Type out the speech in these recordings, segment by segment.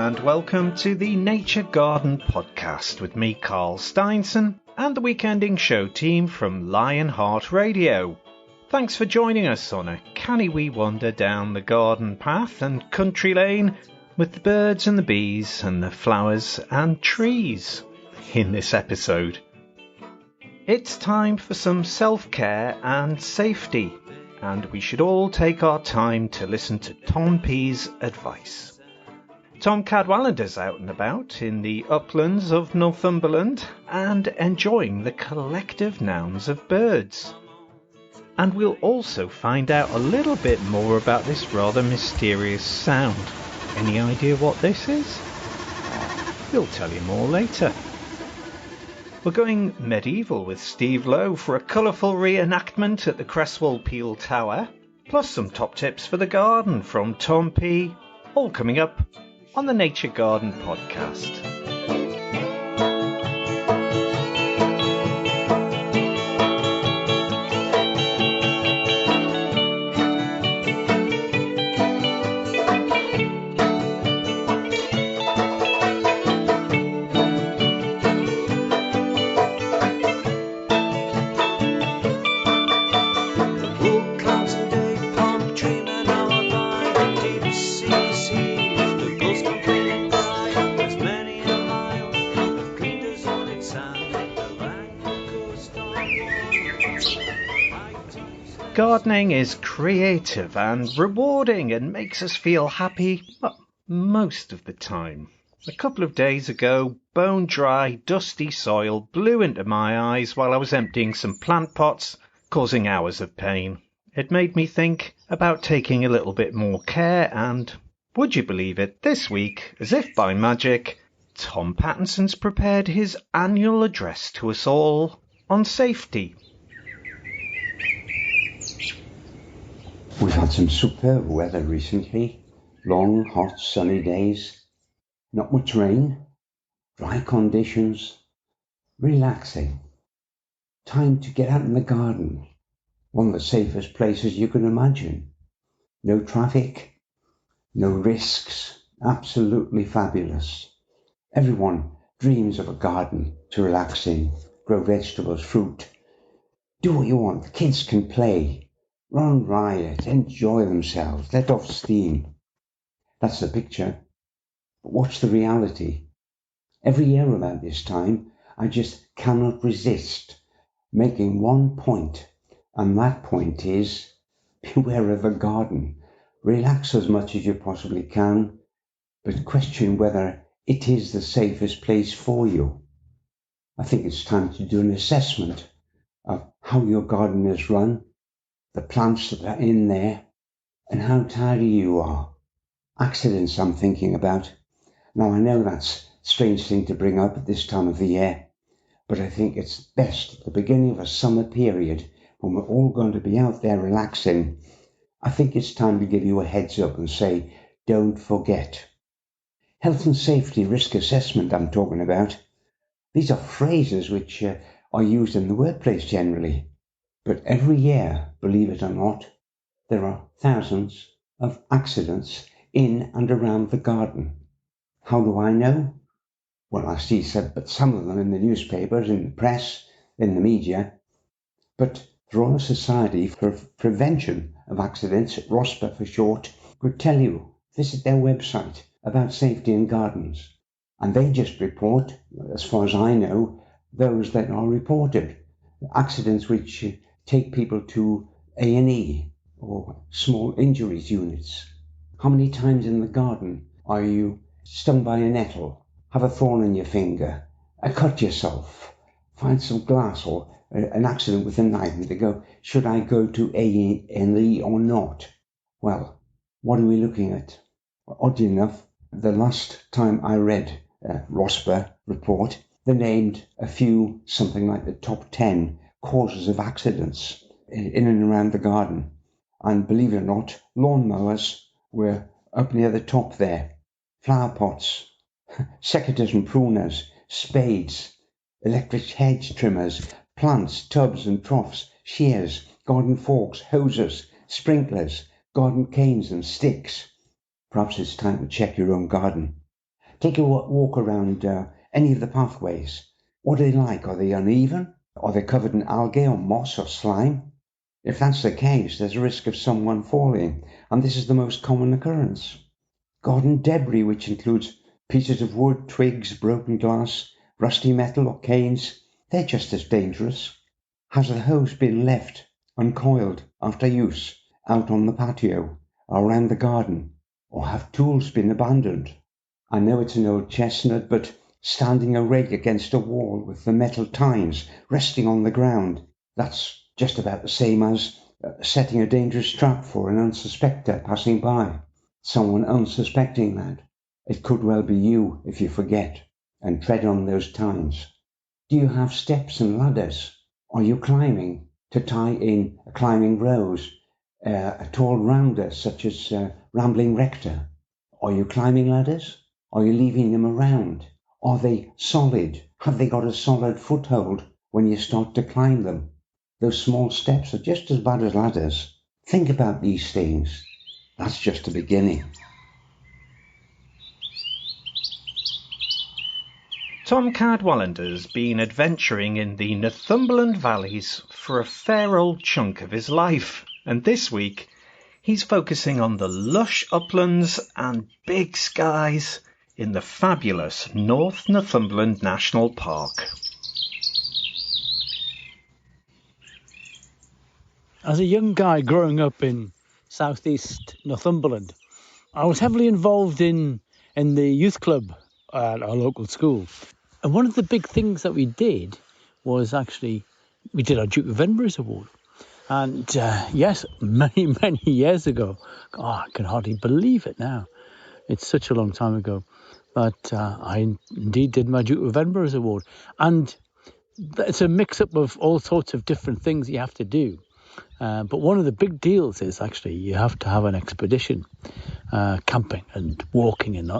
and welcome to the Nature Garden Podcast with me, Carl Steinson, and the weekending show team from Lionheart Radio. Thanks for joining us on a canny wee wander down the garden path and country lane with the birds and the bees and the flowers and trees in this episode. It's time for some self-care and safety, and we should all take our time to listen to Tom P's advice. Tom Cadwallender's out and about in the Uplands of Northumberland and enjoying the collective nouns of birds. And we'll also find out a little bit more about this rather mysterious sound. Any idea what this is? We'll tell you more later. We're going medieval with Steve Lowe for a colourful re-enactment at the Cresswell Peel Tower, plus some top tips for the garden from Tom P, all coming up on the Nature Garden Podcast. Gardening is creative and rewarding and makes us feel happy most of the time. A couple of days ago, bone-dry, dusty soil blew into my eyes while I was emptying some plant pots, causing hours of pain. It made me think about taking a little bit more care and, would you believe it, this week, as if by magic, Tom Pattinson's prepared his annual address to us all on safety. We've had some superb weather recently. Long, hot, sunny days. Not much rain. Dry conditions. Relaxing. Time to get out in the garden. One of the safest places you can imagine. No traffic. No risks. Absolutely fabulous. Everyone dreams of a garden to relax in. Grow vegetables, fruit. Do what you want. The kids can play. Run riot, enjoy themselves, let off steam. That's the picture. But what's the reality? Every year about this time, I just cannot resist making one point, and that point is beware of the garden. Relax as much as you possibly can, but question whether it is the safest place for you. I think it's time to do an assessment of how your garden is run, the plants that are in there, and how tidy you are. Accidents I'm thinking about. Now I know that's a strange thing to bring up at this time of the year, but I think it's best at the beginning of a summer period when we're all going to be out there relaxing. I think it's time to give you a heads up and say, don't forget. Health and safety risk assessment I'm talking about. These are phrases which are used in the workplace generally. But every year, believe it or not, there are thousands of accidents in and around the garden. How do I know? Well, I see some of them in the newspapers, in the press, in the media. But the Royal Society for Prevention of Accidents, ROSPA for short, could tell you, visit their website about safety in gardens. And they just report, as far as I know, those that are reported. Accidents which take people to A&E or small injuries units. How many times in the garden are you stung by a nettle, have a thorn in your finger, cut yourself, find some glass or an accident with a knife and they go, should I go to A&E or not? Well, what are we looking at? Oddly enough, the last time I read ROSPA report, they named a few, something like the top 10 causes of accidents in and around the garden. And believe it or not, lawnmowers were up near the top there. Flower pots, secateurs and pruners, spades, electric hedge trimmers, plants, tubs and troughs, shears, garden forks, hoses, sprinklers, garden canes and sticks. Perhaps it's time to check your own garden. Take a walk around any of the pathways. What are they like? Are they uneven? Are they covered in algae or moss or slime? If that's the case, there's a risk of someone falling, and this is the most common occurrence. Garden debris, which includes pieces of wood, twigs, broken glass, rusty metal or canes, they're just as dangerous. Has the hose been left uncoiled after use out on the patio or around the garden, or have tools been abandoned? I know it's an old chestnut, but standing a rake against a wall with the metal tines resting on the ground, that's just about the same as setting a dangerous trap for an unsuspecter passing by. Someone unsuspecting that. It could well be you if you forget and tread on those tines. Do you have steps and ladders? Are you climbing to tie in a climbing rose, a tall rounder such as rambling rector? Are you climbing ladders? Are you leaving them around? Are they solid? Have they got a solid foothold when you start to climb them? Those small steps are just as bad as ladders. Think about these things. That's just the beginning. Tom Cadwallender's been adventuring in the Northumberland valleys for a fair old chunk of his life, and this week he's focusing on the lush uplands and big skies in the fabulous North Northumberland National Park. As a young guy growing up in southeast Northumberland, I was heavily involved in the youth club at our local school. And one of the big things that we did was actually, we did our Duke of Edinburgh's Award. And yes, many years ago, I can hardly believe it now. It's such a long time ago. But I indeed did my Duke of Edinburgh's Award. And it's a mix-up of all sorts of different things you have to do. But one of the big deals is actually you have to have an expedition, camping and walking and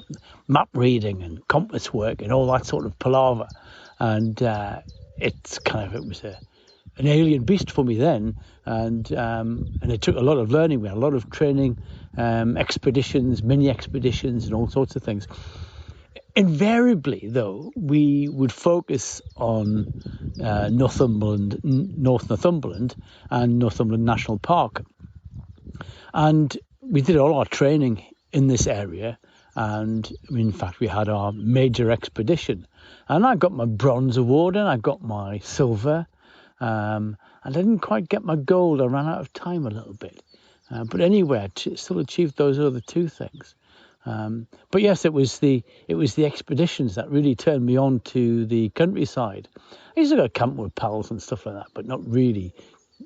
map reading and compass work and all that sort of palaver. And it was an alien beast for me then, and it took a lot of learning. We had a lot of training, expeditions, mini expeditions, and all sorts of things. Invariably, though, we would focus on North Northumberland, and Northumberland National Park. And we did all our training in this area. And in fact, we had our major expedition. And I got my bronze award and I got my silver. And I didn't quite get my gold. I ran out of time a little bit. But anyway, I still achieved those other two things. But yes, it was the expeditions that really turned me on to the countryside. I used to go camp with pals and stuff like that, but not really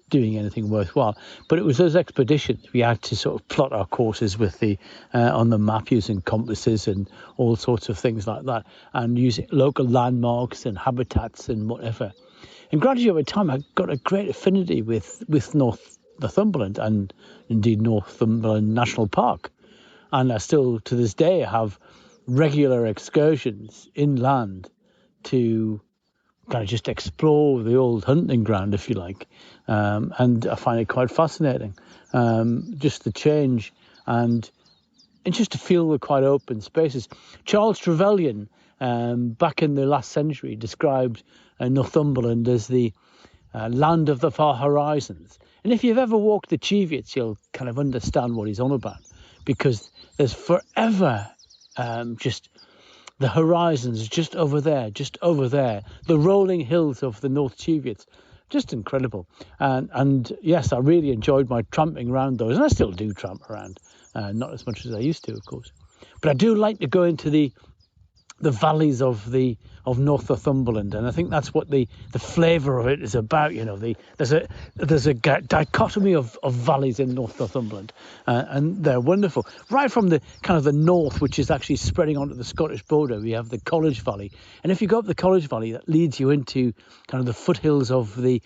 doing anything worthwhile. But it was those expeditions. We had to sort of plot our courses with on the map using compasses and all sorts of things like that, and using local landmarks and habitats and whatever. And gradually over time, I got a great affinity with North Northumberland and indeed Northumberland National Park. And I still, to this day, have regular excursions inland to kind of just explore the old hunting ground, if you like. And I find it quite fascinating, just the change and just to feel the quite open spaces. Charles Trevelyan, back in the last century, described Northumberland as the land of the far horizons. And if you've ever walked the Cheviots, you'll kind of understand what he's on about, because there's forever just the horizons just over there, the rolling hills of the North Cheviots, just incredible. And yes, I really enjoyed my tramping around those, and I still do tramp around, not as much as I used to, of course. But I do like to go into the valleys of North Northumberland, and I think that's what the flavour of it is about. You know, there's a dichotomy of valleys in North Northumberland, and they're wonderful. Right from the kind of the north, which is actually spreading onto the Scottish border, we have the College Valley, and if you go up the College Valley, that leads you into kind of the foothills of the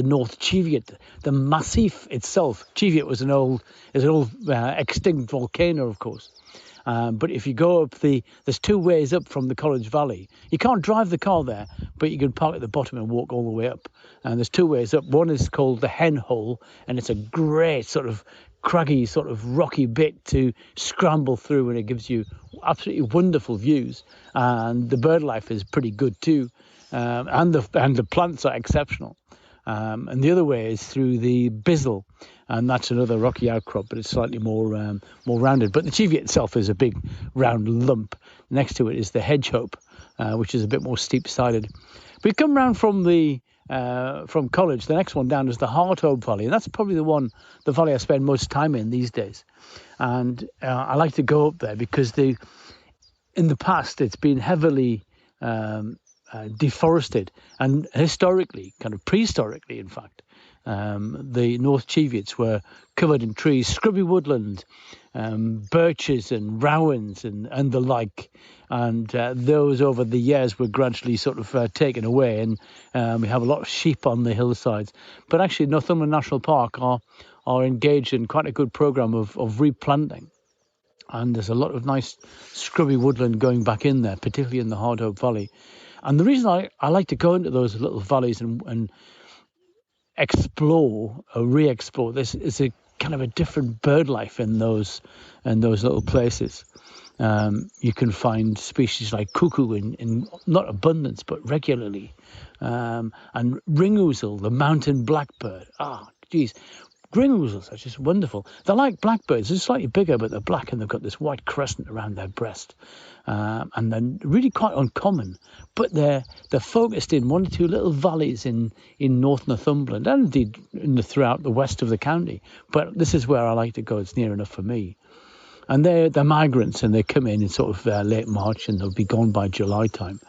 North Cheviot, the Massif itself. Cheviot was an old extinct volcano, of course. But if you go up there's two ways up from the College Valley. You can't drive the car there, but you can park at the bottom and walk all the way up. And there's two ways up. One is called the Hen Hole, and it's a great sort of craggy sort of rocky bit to scramble through, and it gives you absolutely wonderful views, and the bird life is pretty good too, and the plants are exceptional. And the other way is through the Bizzle, and that's another rocky outcrop, but it's slightly more rounded. But the Cheviot itself is a big round lump. Next to it is the Hedgehope, which is a bit more steep-sided. We come round from college. The next one down is the Harthope Valley, and that's probably the valley I spend most time in these days. And I like to go up there because in the past it's been heavily deforested, and historically, kind of prehistorically, in fact, the North Cheviots were covered in trees, scrubby woodland, birches and rowans and the like, and those over the years were gradually sort of taken away, and we have a lot of sheep on the hillsides. But actually Northumberland National Park are engaged in quite a good programme of replanting, and there's a lot of nice scrubby woodland going back in there, particularly in the Hardhope Valley. And the reason I like to go into those little valleys and explore or re-explore this is a kind of a different bird life in those little places. You can find species like cuckoo in not abundance but regularly, and ringoozle, the mountain blackbird. Geez, ringoozles are just wonderful. They're like blackbirds, they're slightly bigger, but they're black and they've got this white crescent around their breast, and they're really quite uncommon. But they're focused in one or two little valleys in North Northumberland, and indeed throughout the west of the county. But this is where I like to go. It's near enough for me. And they're migrants, and they come in sort of late March, and they'll be gone by July time.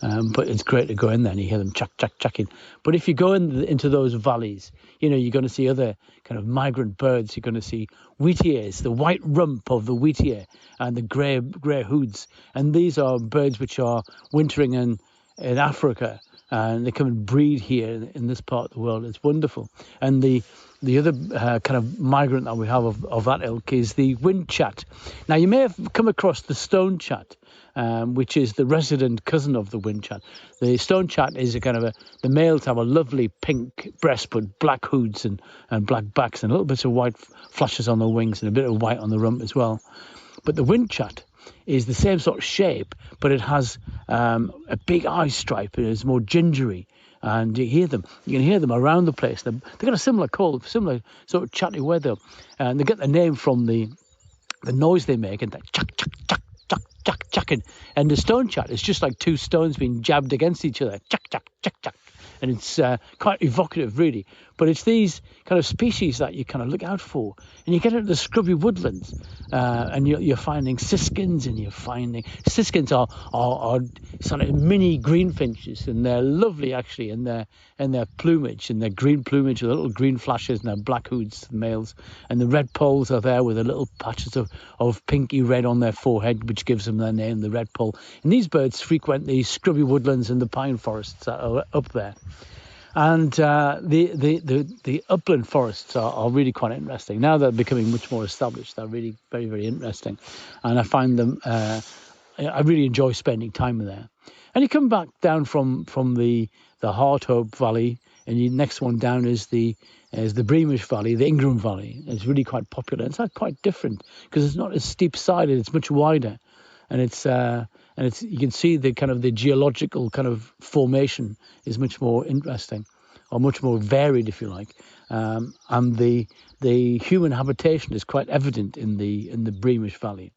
But it's great to go in there and you hear them chucking. But if you go into those valleys, you're going to see other kind of migrant birds. You're going to see wheatears, the white rump of the wheatear, and the grey hoods. And these are birds which are wintering in Africa, and they come and breed here in this part of the world. It's wonderful. And the other kind of migrant that we have of that ilk is the windchat. Now, you may have come across the stonechat, which is the resident cousin of the windchat. The stonechat is the males have a lovely pink breast, but black hoods and black backs, and a little bit of white flashes on the wings and a bit of white on the rump as well. But the windchat is the same sort of shape, but it has a big eye stripe, and it's more gingery. And you can hear them around the place. They've got a similar call, similar sort of chatty weather, and they get their name from the noise they make, and that chuck, and the stonechat is just like two stones being jabbed against each other, chuck, and it's quite evocative, really. But it's these kind of species that you kind of look out for, and you get into the scrubby woodlands, and you're finding siskins, and you're finding siskins are sort of mini greenfinches, and they're lovely actually in their plumage, and their green plumage with little green flashes, and their black hoods, the males, and the red poles are there with the little patches of pinky red on their forehead, which gives them their name, the red pole. And these birds frequent the scrubby woodlands and the pine forests that are up there. And the upland forests are really quite interesting. Now they're becoming much more established. They're really very, very interesting. And I find them, I really enjoy spending time there. And you come back down from the Harthope Valley, and the next one down is the Breamish Valley, the Ingram Valley. It's really quite popular. It's quite different because it's not as steep-sided. It's much wider. And it's you can see the kind of the geological kind of formation is much more interesting, or much more varied, if you like, and the human habitation is quite evident in the Breamish Valley.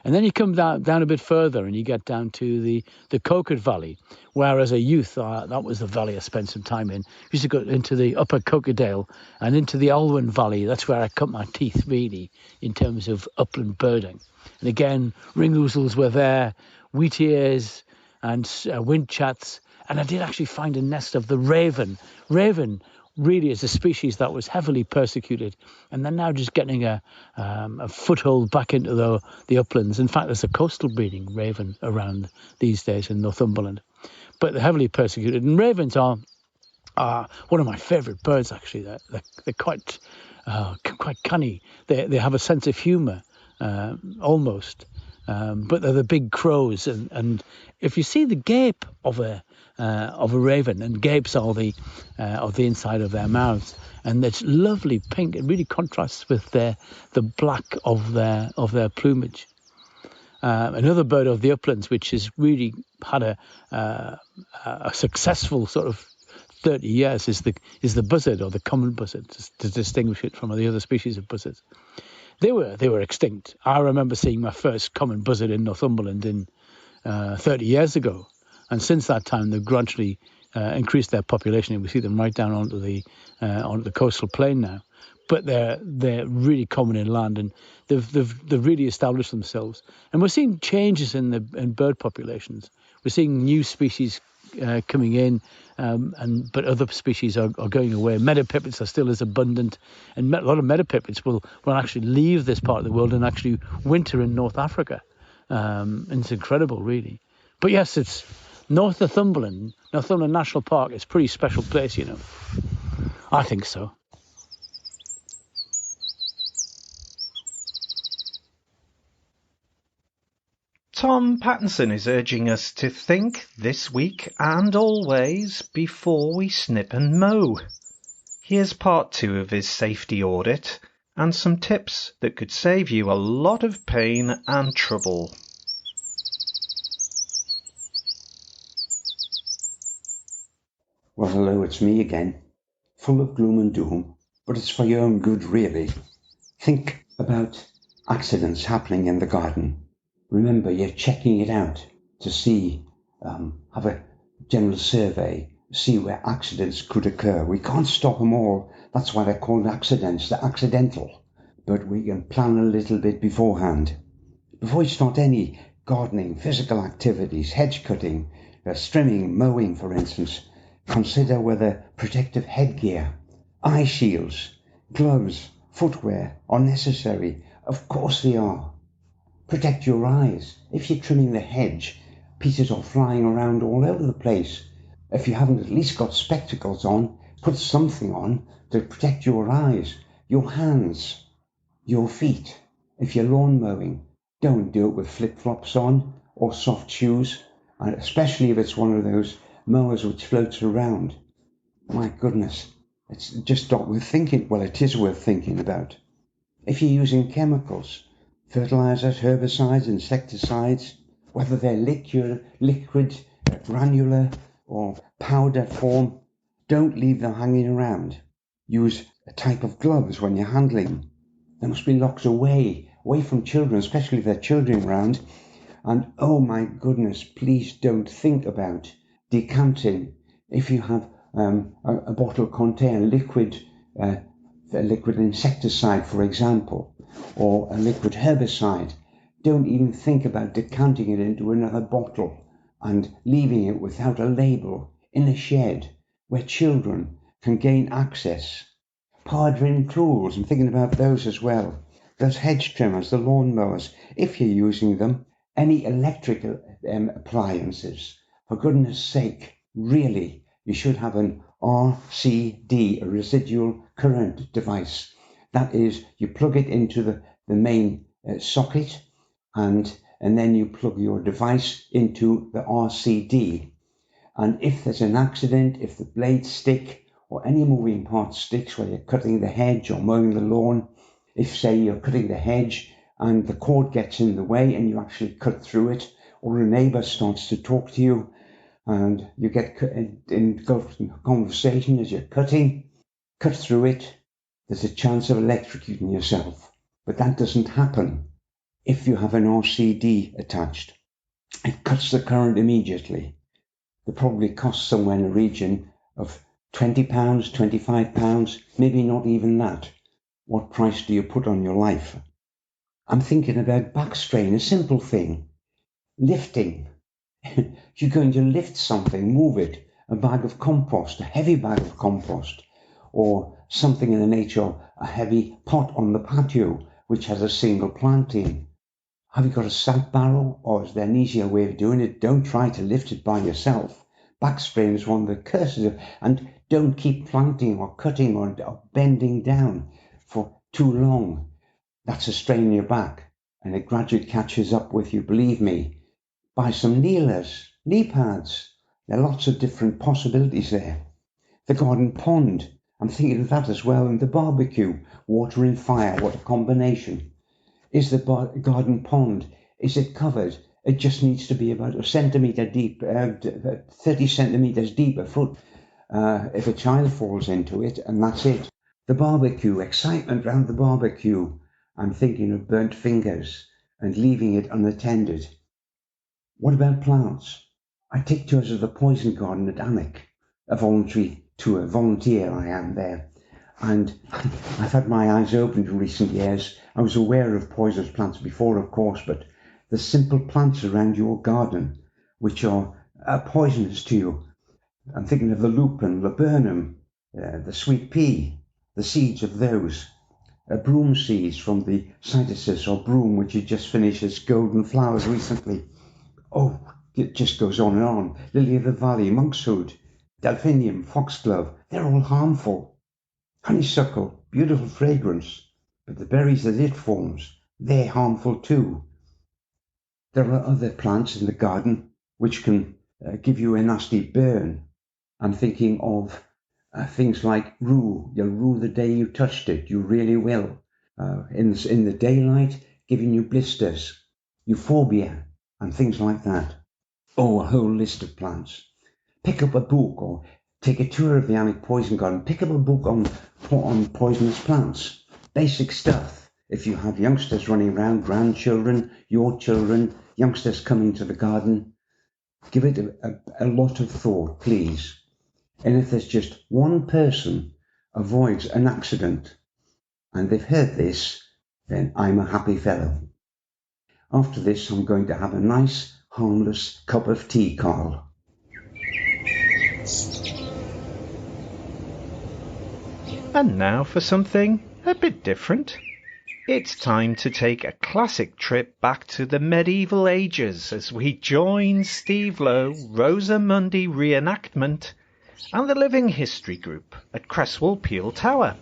And then you come down a bit further, and you get down to the Coquet Valley, where as a youth, that was the valley I spent some time in. I used to go into the upper Coquetdale and into the Alwyn Valley. That's where I cut my teeth, really, in terms of upland birding. And again, ringoozles were there, wheatears and windchats. And I did actually find a nest of the raven. Raven really is a species that was heavily persecuted, and they're now just getting a foothold back into the uplands. In fact, there's a coastal breeding raven around these days in Northumberland, but they're heavily persecuted. And ravens are one of my favourite birds, actually. They're quite canny. They have a sense of humour, almost. but they're the big crows. And if you see the gape of a raven, and gapes are the inside of their mouths, and it's lovely pink. It really contrasts with the black of their plumage. Another bird of the uplands, which has really had a successful sort of 30 years, is the buzzard, or the common buzzard, to distinguish it from the other species of buzzards. They were extinct. I remember seeing my first common buzzard in Northumberland 30 years ago, and since that time they've gradually increased their population, and we see them right down onto the coastal plain now. But they're really common inland, and they've really established themselves. And we're seeing changes in bird populations. We're seeing new species coming in, but other species are going away. Meadow pipits are still as abundant, and a lot of meadow pipits will actually leave this part of the world and actually winter in North Africa. And it's incredible, really. But yes, it's Northumberland National Park. It's a pretty special place, I think so. Tom Pattinson is urging us to think this week and always before we snip and mow. Here's part 2 of his safety audit and some tips that could save you a lot of pain and trouble. Well, hello, it's me again, full of gloom and doom, but it's for your own good, really. Think about accidents happening in the garden. Remember, you're checking it out to see, have a general survey, see where accidents could occur. We can't stop them all. That's why they're called accidents. They're accidental. But we can plan a little bit beforehand. Before you start any gardening, physical activities, hedge cutting, trimming, mowing, for instance, consider whether protective headgear, eye shields, gloves, footwear are necessary. Of course they are. Protect your eyes. If you're trimming the hedge, pieces are flying around all over the place. If you haven't at least got spectacles on, put something on to protect your eyes, your hands, your feet. If you're lawn mowing, don't do it with flip-flops on or soft shoes, and especially if it's one of those mowers which floats around. My goodness, it's just not worth thinking. Well, it is worth thinking about. If you're using chemicals, fertilizers, herbicides, insecticides, whether they're liquid, granular, or powder form, don't leave them hanging around. Use a type of gloves when you're handling. They must be locked away from children, especially if there are children around. And oh my goodness, please don't think about decanting. If you have a bottle containing a liquid insecticide, for example, or a liquid herbicide, don't even think about decanting it into another bottle and leaving it without a label in a shed where children can gain access. Power drilling tools, I'm thinking about those as well. Those hedge trimmers, the lawn mowers, if you're using them, any electrical appliances, for goodness sake, really, you should have an RCD, a residual current device. That is, you plug it into the main socket, and then you plug your device into the RCD. And if there's an accident, if the blades stick, or any moving part sticks where you're cutting the hedge or mowing the lawn, if, say, you're cutting the hedge and the cord gets in the way and you actually cut through it, or a neighbour starts to talk to you and you get engulfed in a conversation as you're cut through it, there's a chance of electrocuting yourself. But that doesn't happen if you have an RCD attached. It cuts the current immediately. They probably cost somewhere in the region of £20, £25, maybe not even that. What price do you put on your life? I'm thinking about back strain, a simple thing. Lifting. You're going to lift something, move it, a bag of compost, a heavy bag of compost, or something in the nature of a heavy pot on the patio which has a single plant in. Have you got a sand barrel, or is there an easier way of doing it? Don't try to lift it by yourself. Back strain is one of the curses of, and don't keep planting or cutting or bending down for too long. That's a strain in your back. and it gradually catches up with you, believe me. Buy some kneelers, knee pads. There are lots of different possibilities there. The garden pond, I'm thinking of that as well, and the barbecue, water and fire, what a combination. Is the garden pond, is it covered? It just needs to be about a centimetre deep, 30 centimetres deep, a foot, if a child falls into it, and that's it. The barbecue, excitement round the barbecue. I'm thinking of burnt fingers and leaving it unattended. What about plants? I take tours of the poison garden at Alnwick, a voluntary tour, volunteer I am there. And I've had my eyes opened in recent years. I was aware of poisonous plants before, of course, but the simple plants around your garden, which are poisonous to you. I'm thinking of the lupin, laburnum, the sweet pea, the seeds of those. Broom seeds from the cytisus or broom, which had just finished its golden flowers recently. Oh, it just goes on and on. Lily of the valley, monkshood, delphinium, foxglove, they're all harmful. Honeysuckle, beautiful fragrance, but the berries that it forms, they're harmful too. There are other plants in the garden which can give you a nasty burn. I'm thinking of things like rue. You'll rue the day you touched it. You really will. In the daylight, giving you blisters, euphorbia, and things like that. Oh, a whole list of plants. Pick up a book or take a tour of the Alnwick Poison Garden. Pick up a book on poisonous plants. Basic stuff. If you have youngsters running around, grandchildren, your children, youngsters coming to the garden, give it a lot of thought, please. And if there's just one person avoids an accident, and they've heard this, then I'm a happy fellow. After this, I'm going to have a nice, harmless cup of tea, Carl. And now for something a bit different. It's time to take a classic trip back to the medieval ages as we join Steve Lowe, Rosamunde Re-enactment and the Living History Group at Cresswell Peel Tower.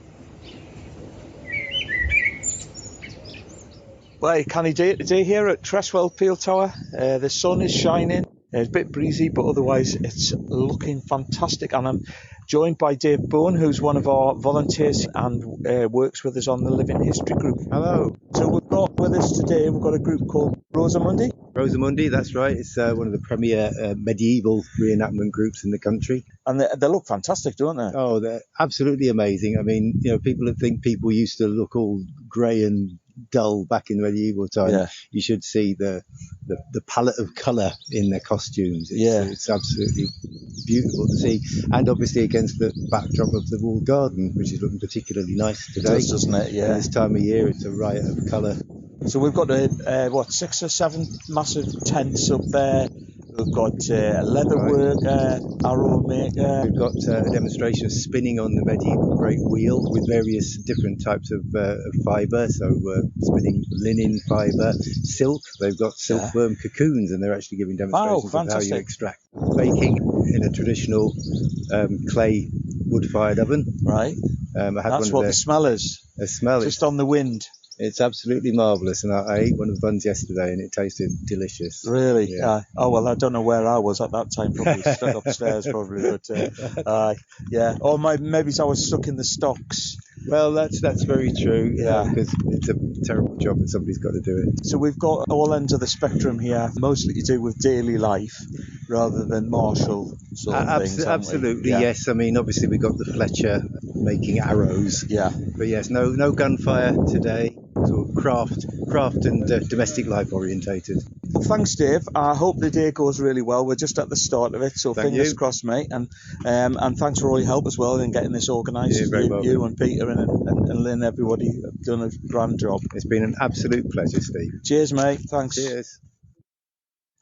Well, canny day here at Cresswell Peel Tower. The sun is shining. It's a bit breezy, but otherwise it's looking fantastic. And I'm joined by Dave Bowen, who's one of our volunteers and works with us on the Living History Group. Hello. So we've got with us today, we've got a group called Rosamunde. Rosamunde, that's right. It's one of the premier medieval reenactment groups in the country. And they look fantastic, don't they? Oh, they're absolutely amazing. I mean, people that think people used to look all grey and dull back in medieval time, yeah. You should see the palette of colour in their costumes. It's absolutely beautiful to see, and obviously against the backdrop of the walled garden, which is looking particularly nice today. It does, doesn't it? Yeah. And this time of year, it's a riot of colour. So we've got 6 or 7 massive tents up there. We've got leatherwork, arrow maker. We've got a demonstration of spinning on the medieval great wheel with various different types of fibre. So spinning linen fibre, silk. They've got silkworm cocoons, and they're actually giving demonstrations of how you extract. Baking in a traditional clay wood-fired oven. Right. That's what the smell is. The smell just on the wind. It's absolutely marvellous, and I ate one of the buns yesterday and it tasted delicious. Really? Yeah. Oh, well, I don't know where I was at that time, probably stuck upstairs probably, but yeah. Or maybe I was stuck in the stocks. Well, that's very true, because it's a terrible job and somebody's got to do it. So we've got all ends of the spectrum here, mostly to do with daily life rather than martial sort of things. Absolutely, yes. I mean, obviously we've got the Fletcher making arrows. Yeah. But yes, no gunfire today. Sort of craft and domestic life orientated. Well, thanks, Dave. I hope the day goes really well. We're just at the start of it, so fingers crossed, mate. And thanks for all your help as well in getting this organised. You and Peter and Lynn, everybody have done a grand job. It's been an absolute pleasure, Steve. Cheers, mate. Thanks. Cheers.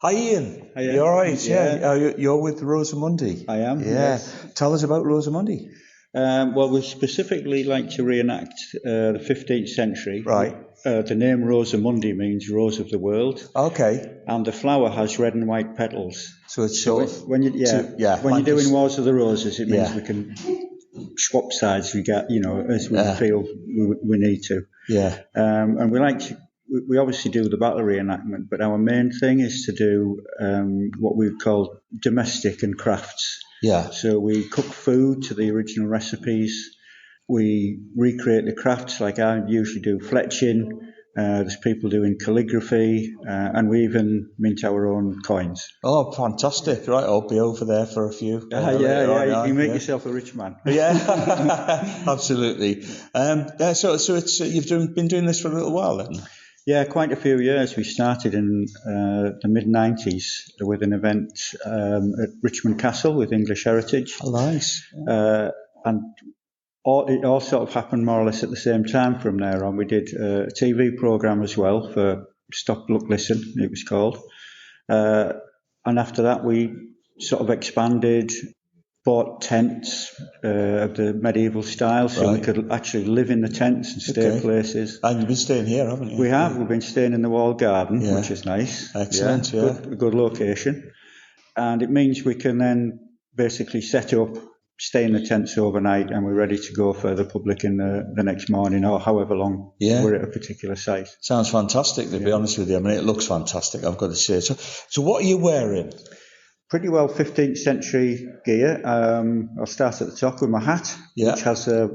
Hi, Ian. Hiya. You all right? Yeah. You're with Rosamunde. I am. Yeah. Yes. Tell us about Rosamunde. Well, we specifically like to reenact the 15th century. Right. The name Rosamunde means Rose of the World. Okay. And the flower has red and white petals. So it's sort of... When you're doing Wars of the Roses, it means we can swap sides as we feel we need to. Yeah. And we like to we obviously do the battle reenactment, but our main thing is to do what we call domestic and crafts. Yeah. So we cook food to the original recipes. We recreate the crafts, like I usually do fletching. There's people doing calligraphy, and we even mint our own coins. Oh, fantastic! Right, I'll be over there for a few. You make yourself a rich man. Yeah, absolutely. So it's you've been doing this for a little while, then? Yeah, quite a few years. We started in the mid-90s with an event at Richmond Castle with English Heritage. Oh, nice. And it all sort of happened more or less at the same time from there on. We did a TV programme as well for Stop, Look, Listen, it was called. And after that, we sort of expanded, bought tents of the medieval style, so we could actually live in the tents and stay places. And you've been staying here, haven't you? We have. We've been staying in the walled garden, which is nice. Excellent, Good location. And it means we can then basically set up, stay in the tents overnight, and we're ready to go for the public in the next morning or however long we're at a particular site. Sounds fantastic, to be honest with you. I mean, it looks fantastic, I've got to say. So what are you wearing? Pretty well 15th century gear. I'll start at the top with my hat, which has a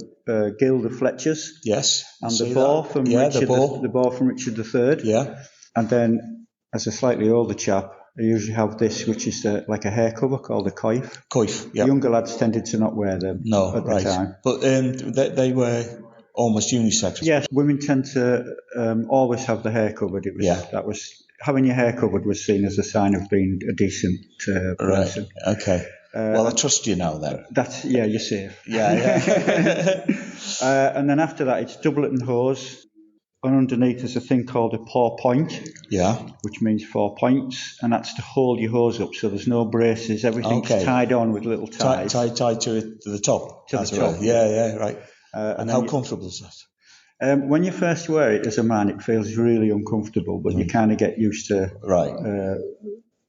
guild of Fletchers. Yes. And the boar from the boar from Richard III. Yeah. And then, as a slightly older chap, I usually have this, which is like a hair cover called a coif. Coif, yeah. Younger lads tended to not wear them at the time. But they were almost unisex. Yes, women tend to always have the hair covered. Having your hair covered was seen as a sign of being a decent person. Right. Okay. Well, I trust you now then. You're safe. Yeah. And then after that, it's doublet and hose. And underneath there's a thing called a paw point. Yeah. Which means 4 points. And that's to hold your hose up, so there's no braces. Everything's tied on with little ties. Tied to the top. To the top. Yeah, right. And how comfortable is that? When you first wear it as a man, it feels really uncomfortable, but you kind of get used to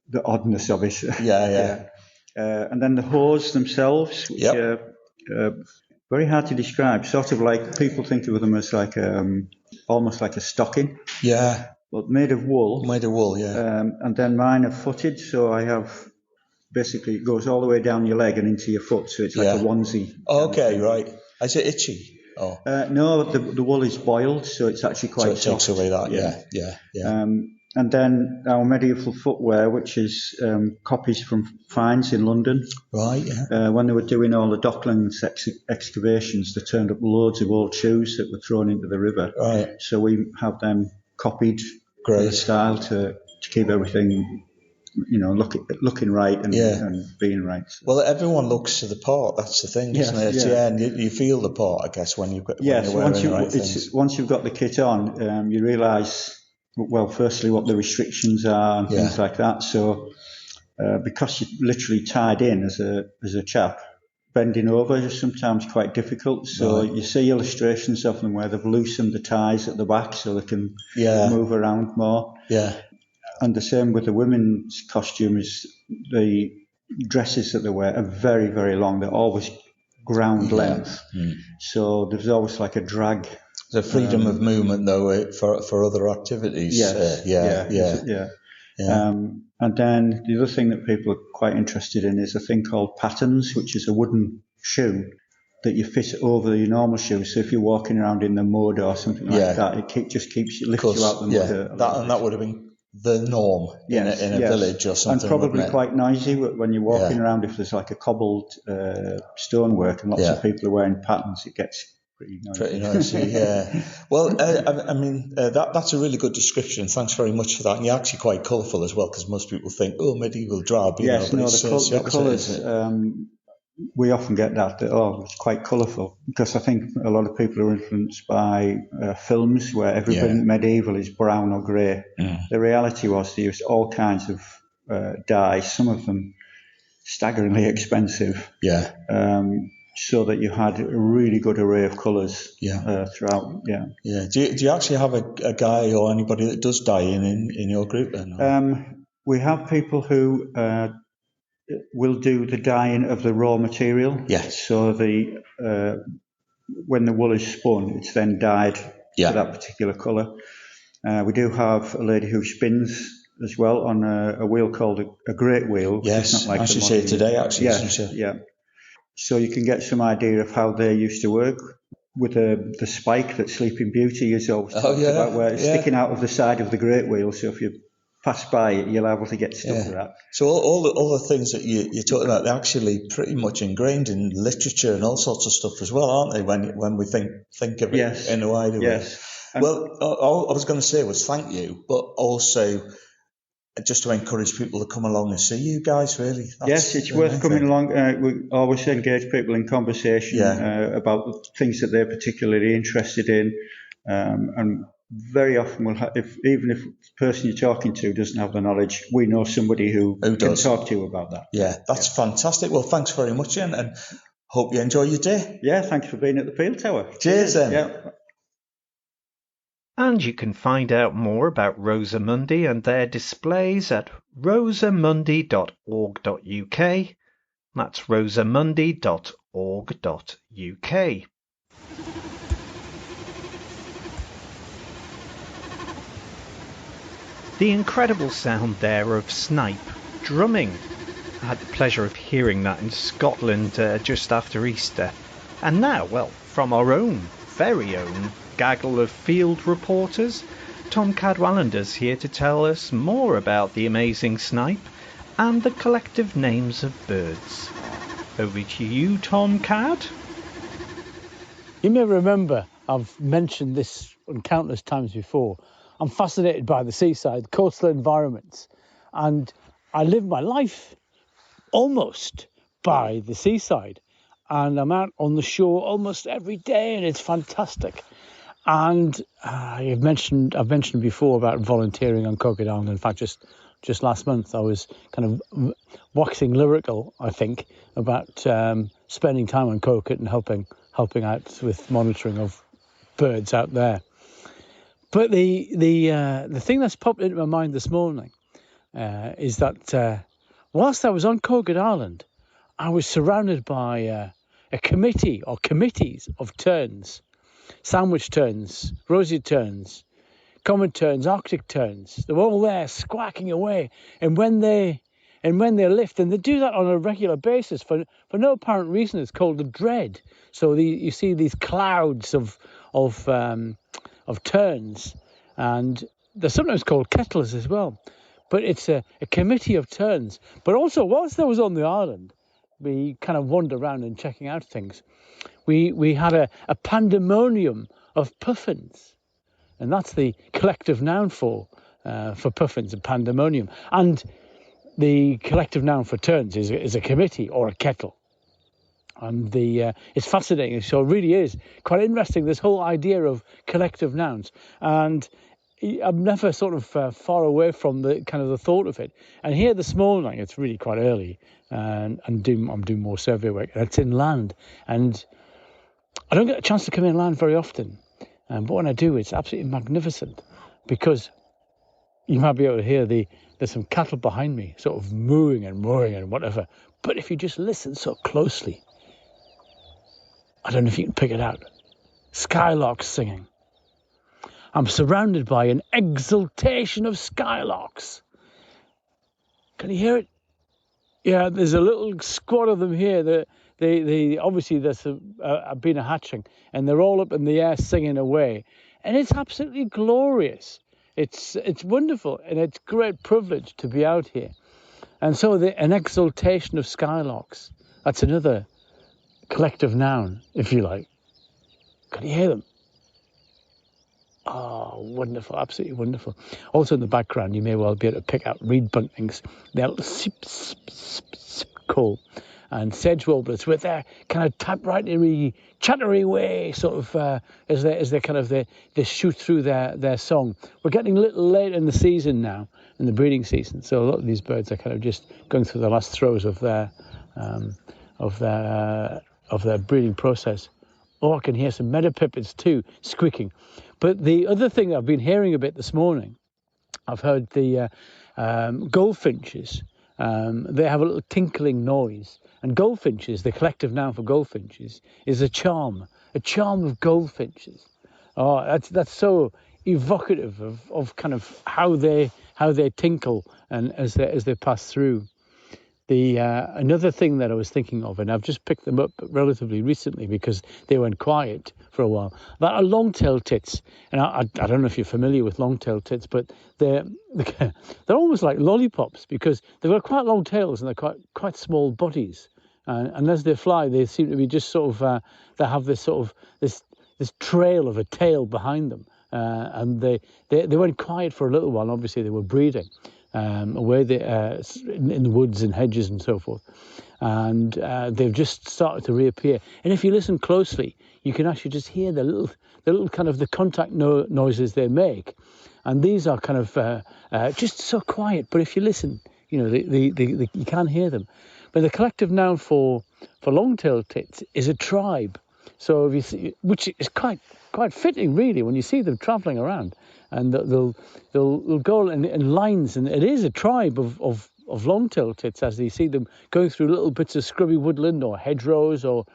the oddness of it. Yeah. And then the hose themselves, which are very hard to describe. Sort of like people think of them as like almost like a stocking. Yeah. But made of wool. Yeah. And then mine are footed, so I have basically it goes all the way down your leg and into your foot, so it's like a onesie. Okay, right. Is it itchy? Oh. No, the wool is boiled, so it's actually quite soft. So it takes away that, yeah. And then our medieval footwear, which is copies from finds in London. Right, yeah. When they were doing all the Docklands excavations, they turned up loads of old shoes that were thrown into the river. Right. So we have them copied in the style to keep everything, looking right and being right. So. Well, everyone looks to the part. That's the thing, isn't it? Yeah, and you feel the part, I guess, when you're wearing the right things. Once you've got the kit on, you realise, well, firstly, what the restrictions are and things like that. So, because you're literally tied in as a chap, bending over is sometimes quite difficult. So you see illustrations of them where they've loosened the ties at the back so they can move around more. Yeah. And the same with the women's costumes. The dresses that they wear are very, very long. They're always ground length. Mm. So there's always like a drag. The freedom of movement, though, for other activities. Yeah. And then the other thing that people are quite interested in is a thing called pattens, which is a wooden shoe that you fit over your normal shoes. So if you're walking around in the mud or something like that, it just lifts you out the mud. That would have been the norm in a village or something. And probably quite noisy when you're walking around. If there's like a cobbled stonework and lots of people are wearing patterns, it gets pretty noisy, yeah. Well, I mean, that's a really good description. Thanks very much for that. And you're actually quite colourful as well, because most people think, medieval drab. The colours. We often get that, it's quite colourful, because I think a lot of people are influenced by films where everything medieval is brown or grey. The reality was they used all kinds of dyes, some of them staggeringly expensive. Yeah. So that you had a really good array of colours throughout. Yeah. Do you actually have a guy or anybody that does dyeing in your group then? We have people who will do the dyeing of the raw material. Yes. So when the wool is spun, it's then dyed to that particular colour. We do have a lady who spins as well on a wheel called a great wheel. Yes, it's not like as you say today, actually, yes, isn't it? Yeah. So you can get some idea of how they used to work with the spike that Sleeping Beauty is always talked about, where it's sticking out of the side of the great wheel. So if you pass by it, you're able to get stuck with that. So all the things that you're talking about, they're actually pretty much ingrained in literature and all sorts of stuff as well, aren't they? When we think of it in a wider way. Yes. Well, all I was going to say was thank you, but also just to encourage people to come along and see you guys, really. Yes, it's worth coming along. We always engage people in conversation about things that they're particularly interested in. And very often, even if the person you're talking to doesn't have the knowledge, we know somebody who can talk to you about that. Yeah, that's fantastic. Well, thanks very much, Ian, and hope you enjoy your day. Yeah, thanks for being at the Peel Tower. Cheers, then. Yeah. And you can find out more about Rosamundi and their displays at rosamundi.org.uk. That's rosamundi.org.uk. The incredible sound there of snipe drumming. I had the pleasure of hearing that in Scotland just after Easter. And now, well, from our own, very own, gaggle of field reporters, Tom Cadwallender's here to tell us more about the amazing snipe and the collective names of birds. Over to you, Tom Cad. You may remember I've mentioned this countless times before. I'm fascinated by the seaside, coastal environments, and I live my life almost by the seaside. And I'm out on the shore almost every day, and it's fantastic. And I've mentioned before about volunteering on Coquet Island. In fact, just last month I was kind of waxing lyrical, I think, about spending time on Coquet and helping out with monitoring of birds out there. But the thing that's popped into my mind this morning is that whilst I was on Coquet Island, I was surrounded by a committee or committees of terns, sandwich terns, rosy terns, common terns, Arctic terns. They're all there squawking away, and when they lift, and they do that on a regular basis for no apparent reason, it's called the dread. So you see these clouds of terns, and they're sometimes called kettles as well. But it's a committee of terns. But also, whilst I was on the island, we kind of wandered around and checking out things. We had a pandemonium of puffins, and that's the collective noun for puffins, a pandemonium. And the collective noun for terns is a committee or a kettle. And it's fascinating. So it really is quite interesting, this whole idea of collective nouns. And I'm never sort of far away from the kind of the thought of it. And here this morning, it's really quite early, and I'm doing more survey work. And it's inland, and I don't get a chance to come inland very often. But when I do, it's absolutely magnificent, because you might be able to hear there's some cattle behind me, sort of mooing and roaring and whatever. But if you just listen so closely, I don't know if you can pick it out. Skylarks singing. I'm surrounded by an exultation of skylarks. Can you hear it? Yeah, there's a little squad of them here. They obviously there's been a hatching, and they're all up in the air singing away, and it's absolutely glorious. It's wonderful, and it's a great privilege to be out here. And so an exultation of skylarks. That's another collective noun, if you like. Can you hear them? Oh, wonderful, absolutely wonderful. Also in the background, you may well be able to pick out reed buntings. They're sip, sip, sip, sip, call. And sedge warblers with their kind of typewritery, chattery way, sort of as they kind of they shoot through their song. We're getting a little late in the season now, in the breeding season, so a lot of these birds are kind of just going through the last throes of their breeding process. Oh, I can hear some meadowpipits too squeaking. But the other thing I've been hearing a bit this morning, I've heard the goldfinches. They have a little tinkling noise. And goldfinches, the collective noun for goldfinches, is a charm of goldfinches. Oh, that's so evocative of kind of how they tinkle and as they pass through. The another thing that I was thinking of, and I've just picked them up relatively recently because they went quiet for a while, that are long-tailed tits. And I don't know if you're familiar with long-tailed tits, but they're almost like lollipops because they've got quite long tails and they're quite small bodies. And as they fly, they seem to be just sort of they have this sort of this trail of a tail behind them. And they went quiet for a little while. Obviously, they were breeding. Away in the woods and hedges and so forth, and they've just started to reappear. And if you listen closely, you can actually just hear the little kind of the contact noises they make. And these are kind of just so quiet. But if you listen, you know, you can hear them. But the collective noun for long-tailed tits is a tribe. So if you see, which is quite fitting really when you see them travelling around. And they'll go in lines, and it is a tribe of long-tailed tits as you see them going through little bits of scrubby woodland or hedgerows or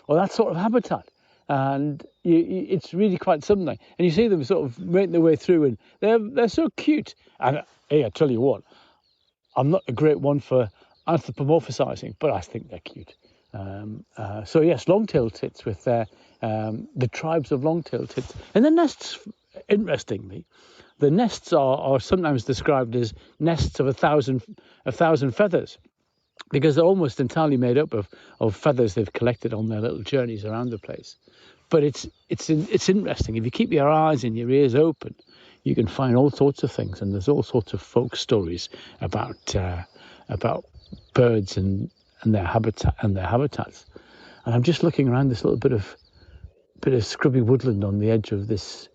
that sort of habitat. And it's really quite something. And you see them sort of making their way through, and they're so cute. And hey, I tell you what, I'm not a great one for anthropomorphizing, but I think they're cute. So yes, long-tailed tits with the tribes of long-tailed tits. And the nests, interestingly, the nests are sometimes described as nests of a thousand feathers, because they're almost entirely made up of feathers they've collected on their little journeys around the place. But it's interesting. If you keep your eyes and your ears open, you can find all sorts of things, and there's all sorts of folk stories about birds and their habitats. And I'm just looking around this little bit of scrubby woodland on the edge of these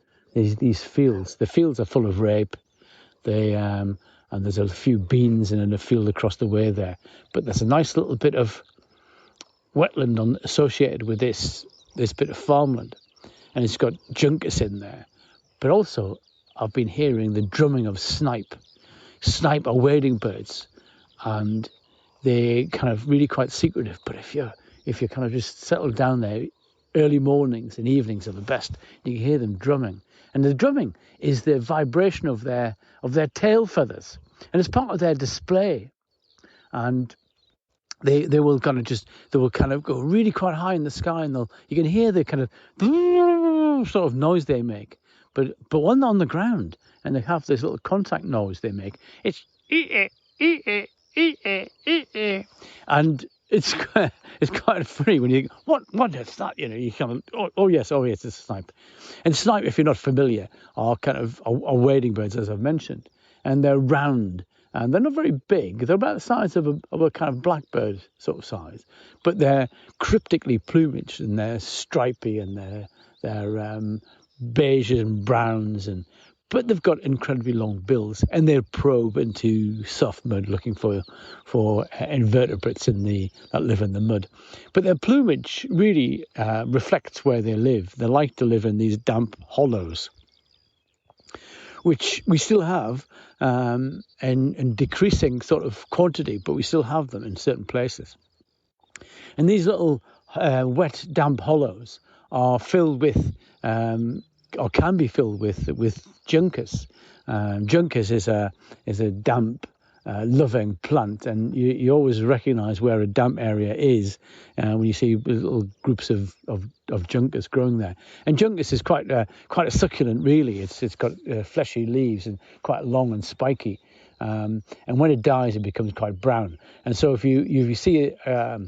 fields. The fields are full of rape. And there's a few beans in a field across the way there. But there's a nice little bit of wetland associated with this bit of farmland, and it's got juncus in there. But also, I've been hearing the drumming of snipe. Snipe are wading birds, and they're kind of really quite secretive. But if you're kind of just settled down there, early mornings and evenings are the best. You can hear them drumming, and the drumming is the vibration of their tail feathers, and it's part of their display. And they will kind of go really quite high in the sky, and you can hear the kind of sort of noise they make. But when they're on the ground and they have this little contact noise they make, it's and it's kind of funny when you what is that, you know, you kind of oh yes it's a snipe. And snipe, if you're not familiar, are wading birds, as I've mentioned, and they're round and they're not very big. They're about the size of a kind of blackbird sort of size, but they're cryptically plumaged and they're stripy and they're beige and browns, but they've got incredibly long bills, and they probe into soft mud looking for invertebrates that live in the mud. But their plumage really reflects where they live. They like to live in these damp hollows, which we still have in decreasing sort of quantity, but we still have them in certain places. And these little wet, damp hollows are filled with or can be filled with juncus. Juncus is a damp, loving plant, and you always recognise where a damp area is when you see little groups of juncus growing there. And juncus is quite a succulent, really. It's got fleshy leaves and quite long and spiky. And when it dies, it becomes quite brown. And so if you see a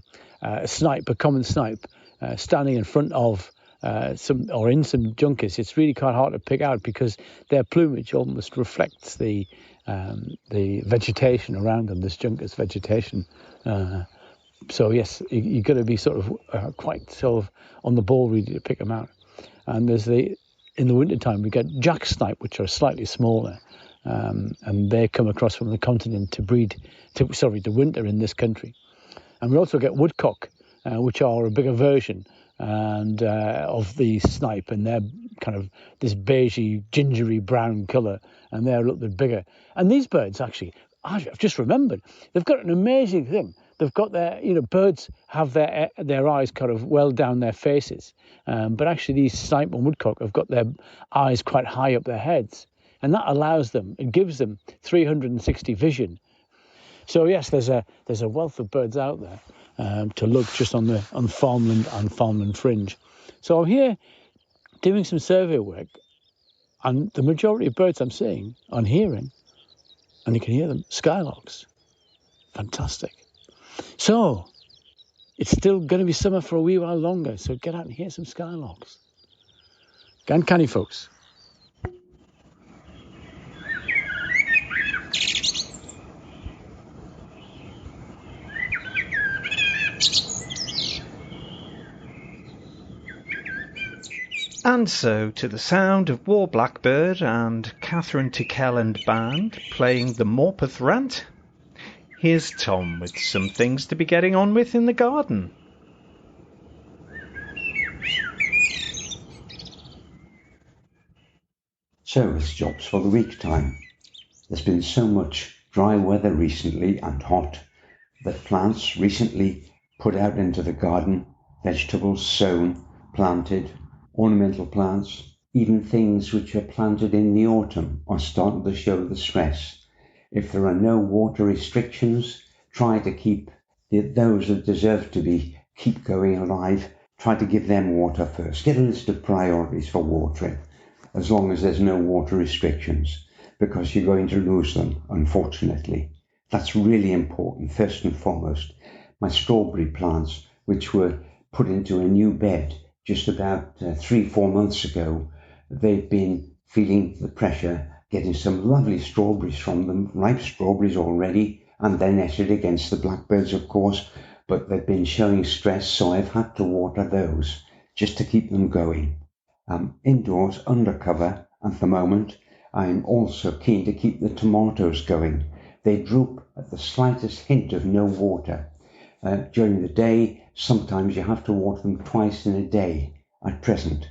snipe, a common snipe, standing in front of in some juncus, it's really quite hard to pick out because their plumage almost reflects the vegetation around them, this juncus vegetation. So yes, you've got to be sort of quite sort of on the ball really to pick them out. And in the wintertime we get jack snipe, which are slightly smaller, and they come across from the continent to winter in this country. And we also get woodcock, which are a bigger version of the snipe, and they're kind of this beigey, gingery brown colour, and they're a little bit bigger. And these birds, actually, I've just remembered, they've got an amazing thing. they've got their, birds have their eyes kind of well down their faces, but actually these snipe and woodcock have got their eyes quite high up their heads, and that allows them, it gives them 360 vision. So yes, there's a wealth of birds out there to look just on farmland and farmland fringe. So I'm here doing some survey work, and the majority of birds I'm seeing, I'm hearing, and you can hear them, skylarks. Fantastic. So it's still going to be summer for a wee while longer, so get out and hear some skylarks. Gan canny, folks. And so, to the sound of War Blackbird and Catherine Tickell and Band playing the Morpeth Rant, here's Tom with some things to be getting on with in the garden. So it's jobs for the week time. There's been so much dry weather recently and hot that plants recently put out into the garden, vegetables sown, planted, ornamental plants, even things which are planted in the autumn are starting to show the stress. If there are no water restrictions, try to keep those that deserve to keep going alive. Try to give them water first. Get a list of priorities for watering, as long as there's no water restrictions, because you're going to lose them, unfortunately. That's really important, first and foremost. My strawberry plants, which were put into a new bed just about 3-4 months ago, they've been feeling the pressure, getting some lovely strawberries from them, ripe strawberries already, and they're netted against the blackbirds, of course, but they've been showing stress, so I've had to water those just to keep them going. Indoors, under cover at the moment, I'm also keen to keep the tomatoes going. They droop at the slightest hint of no water. During the day, sometimes you have to water them twice in a day at present.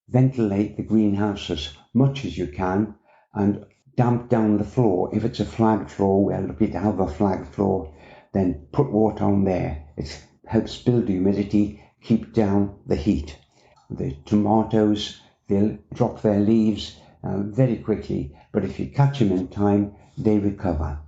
Ventilate the greenhouse as much as you can and damp down the floor. If it's a flag floor, we're lucky to have a flag floor, then put water on there. It helps build humidity, keep down the heat. The tomatoes, they'll drop their leaves very quickly, but if you catch them in time, they recover.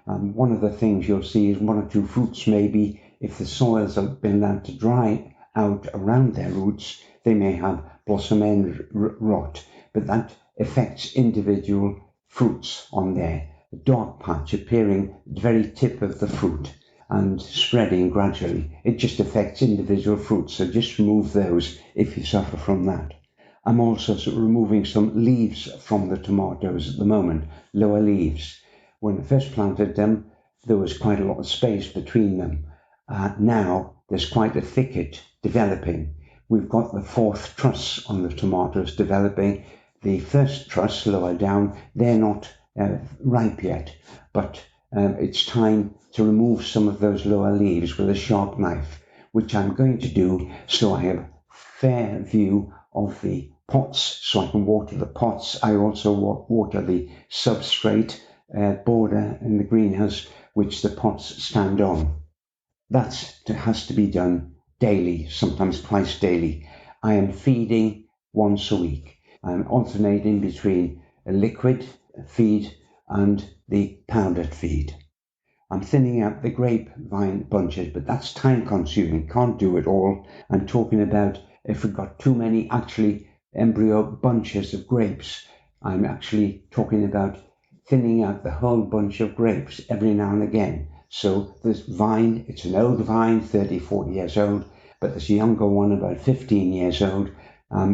One of the things you'll see is 1 or 2 fruits maybe, if the soils have been allowed to dry out around their roots, they may have blossom end rot, but that affects individual fruits on there. A dark patch appearing at the very tip of the fruit and spreading gradually. It just affects individual fruits, so just remove those if you suffer from that. I'm also removing some leaves from the tomatoes at the moment, lower leaves. When I first planted them, there was quite a lot of space between them. Now there's quite a thicket developing. We've got the 4th truss on the tomatoes developing. The first truss lower down, they're not ripe yet, but it's time to remove some of those lower leaves with a sharp knife, which I'm going to do so I have a fair view of the pots, so I can water the pots. I also water the substrate border in the greenhouse, which the pots stand on. That has to be done daily, sometimes twice daily. I am feeding once a week. I'm alternating between a liquid feed and the powdered feed. I'm thinning out the grapevine bunches, but that's time consuming, can't do it all. I'm talking about if we've got too many actually embryo bunches of grapes, I'm actually talking about thinning out the whole bunch of grapes every now and again. So this vine, it's an old vine, 30, 40 years old, but this younger one, about 15 years old,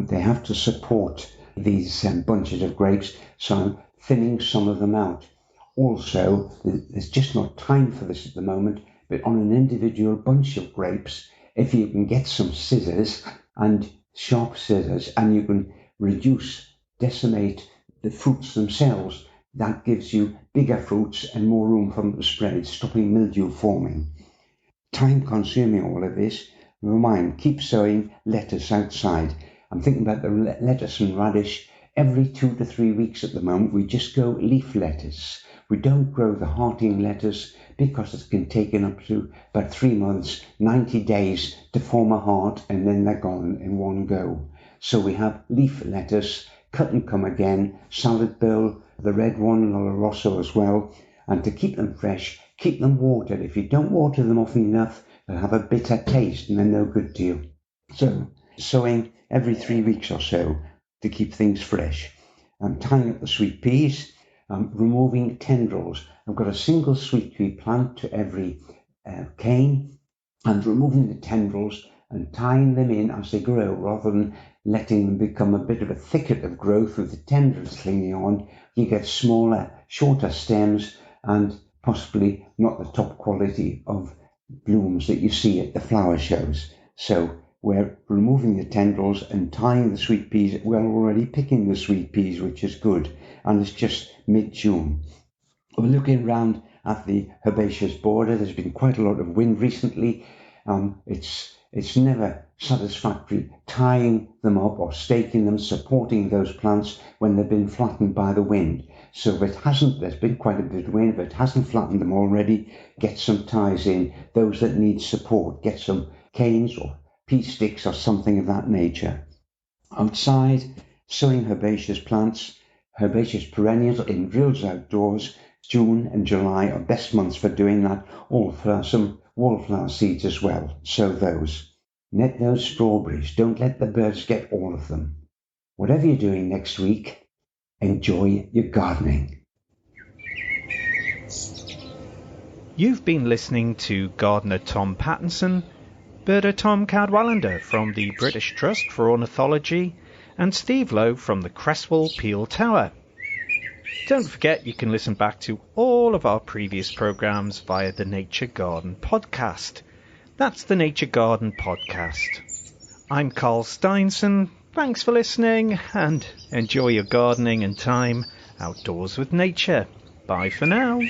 they have to support these bunches of grapes, so I'm thinning some of them out. Also, there's just not time for this at the moment, but on an individual bunch of grapes, if you can get some scissors and sharp scissors, and you can decimate the fruits themselves, that gives you bigger fruits and more room for them to spread, stopping mildew forming. Time consuming all of this. Never mind, keep sowing lettuce outside. I'm thinking about the lettuce and radish. Every 2 to 3 weeks at the moment, we just go leaf lettuce. We don't grow the hearting lettuce because it can take up to about 3 months, 90 days to form a heart, and then they're gone in one go. So we have leaf lettuce, cut and come again, salad bowl, the red one and oloroso as well. And to keep them fresh, keep them watered. If you don't water them often enough, they'll have a bitter taste and they're no good to you. So sowing every 3 weeks or so to keep things fresh. I'm tying up the sweet peas, removing tendrils. I've got a single sweet pea plant to every cane, and removing the tendrils and tying them in as they grow rather than letting them become a bit of a thicket of growth with the tendrils clinging on. You get smaller, shorter stems and possibly not the top quality of blooms that you see at the flower shows. So we're removing the tendrils and tying the sweet peas. We're already picking the sweet peas, which is good, and it's just mid-June. We're looking around at the herbaceous border. There's been quite a lot of wind recently. It's never satisfactory tying them up or staking them, supporting those plants when they've been flattened by the wind. So if it hasn't, there's been quite a bit of wind, if it hasn't flattened them already, get some ties in. Those that need support, get some canes or pea sticks or something of that nature. Outside, sowing herbaceous plants, herbaceous perennials in drills outdoors. June and July are best months for doing that, or for some wallflower seeds as well. Sow those. Net those strawberries. Don't let the birds get all of them. Whatever you're doing next week, enjoy your gardening. You've been listening to Gardener Tom Pattinson, Birder Tom Cadwallender from the British Trust for Ornithology, and Steve Lowe from the Cresswell Peel Tower. Don't forget you can listen back to all of our previous programmes via the Nature Garden podcast. That's the Nature Garden podcast. I'm Carl Steinson. Thanks for listening and enjoy your gardening and time outdoors with nature. Bye for now.